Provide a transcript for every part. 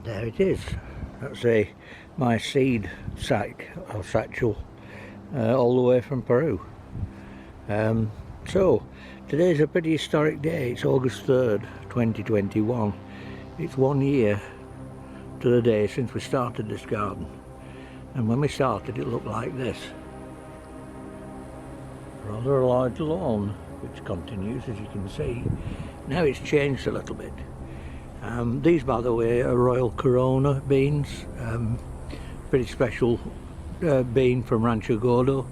There it is. That's my seed sack or satchel, all the way from Peru. So today's a pretty historic day. It's August 3rd, 2021. It's 1 year to the day since we started this garden, and when we started it looked like this. Rather a large lawn, which continues, as you can see. Now it's changed a little bit. These, by the way, are Royal Corona beans. Pretty special bean from Rancho Gordo.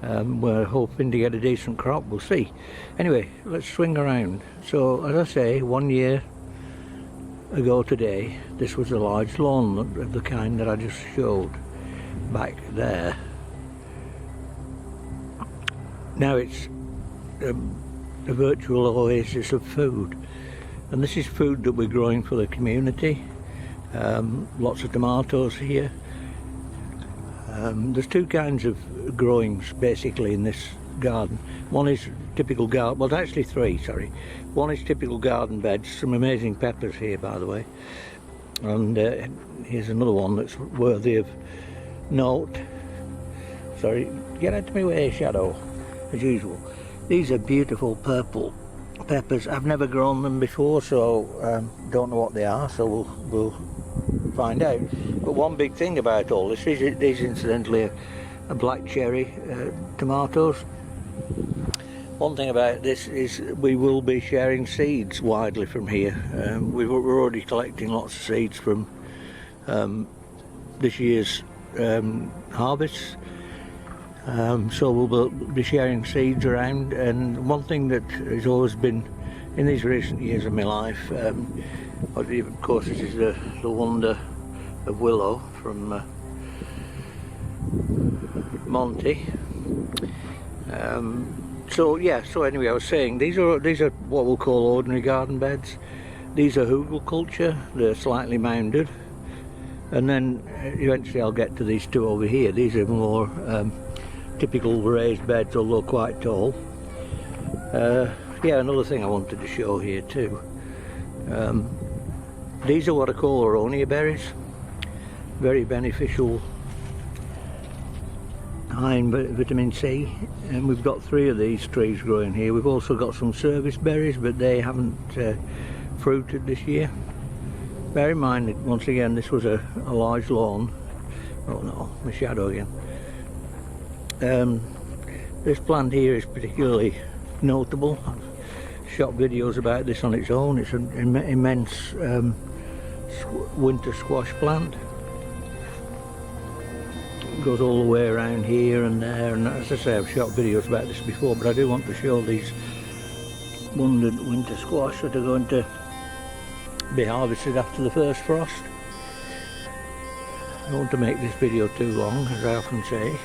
We're hoping to get a decent crop, we'll see. Anyway, let's swing around. So, as I say, 1 year ago today, this was a large lawn of the kind that I just showed back there. Now it's a virtual oasis of food, and this is food that we're growing for the community. Lots of tomatoes here. There's two kinds of growings basically in this garden. One is typical garden, well actually three, sorry. One is typical garden beds, some amazing peppers here by the way, and here's another one that's worthy of note. Sorry, get out of my way, Shadow, as usual. These are beautiful purple peppers. I've never grown them before, so don't know what they are, so we'll find out. But one big thing about all this is these incidentally are black cherry tomatoes. One thing about this is we will be sharing seeds widely from here. We're already collecting lots of seeds from this year's harvests. So we'll be sharing seeds around, and one thing that has always been in these recent years of my life, of course this is the wonder of Willow from Monty. So anyway, I was saying these are what we'll call ordinary garden beds. These are hugelkultur. They're slightly mounded, and then eventually I'll get to these two over here. These are more typical raised beds, although quite tall. Yeah, another thing I wanted to show here too. These are what I call aronia berries. Very beneficial, high in vitamin C, and we've got 3 of these trees growing here. We've also got some service berries, but they haven't fruited this year. Bear in mind that once again this was a large lawn. Oh no, my shadow again. This plant here is particularly notable. I've shot videos about this on its own. It's an immense winter squash plant. It goes all the way around here and there, and as I say, I've shot videos about this before, but I do want to show these wondered winter squash that are going to be harvested after the first frost. I don't want to make this video too long, as I often say.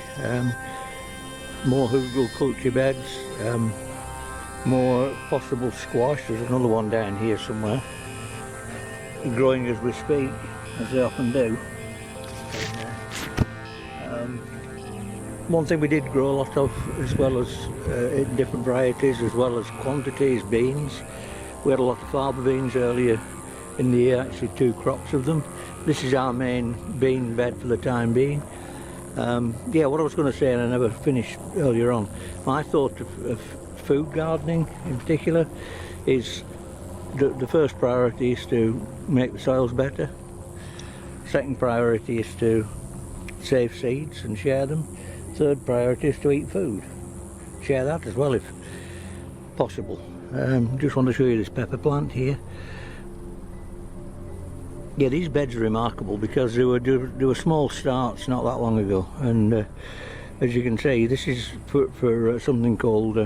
More hugelkultur beds, more possible squash. There's another one down here somewhere, growing as we speak, as they often do. One thing we did grow a lot of, as well as in different varieties, as well as quantities, beans. We had a lot of fava beans earlier in the year, actually 2 crops of them. This is our main bean bed for the time being. Yeah, what I was going to say, and I never finished earlier on, my thought of food gardening in particular is the first priority is to make the soils better. Second priority is to save seeds and share them. Third priority is to eat food. Share that as well if possible. Just want to show you this pepper plant here. Yeah, these beds are remarkable because they were small starts not that long ago, and as you can see, this is for something called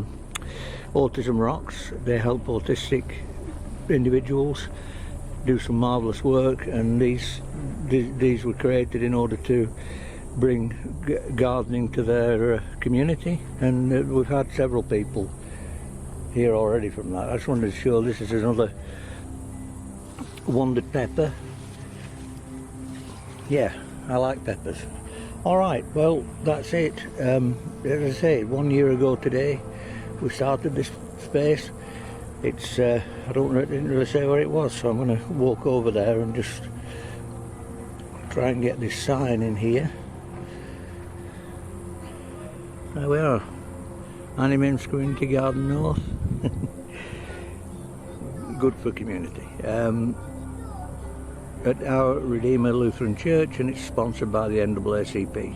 Autism Rocks. They help autistic individuals do some marvellous work, and these were created in order to bring gardening to their community, and we've had several people here already from that. I just wanted to show this is another wondered pepper. Yeah, I like peppers. Alright, well that's it. As I say, 1 year ago today we started this space. It's I didn't really say where it was, so I'm going to walk over there and just try and get this sign in here. There we are, Animim's Community Garden North. Good for community. At Our Redeemer Lutheran Church, and it's sponsored by the NAACP.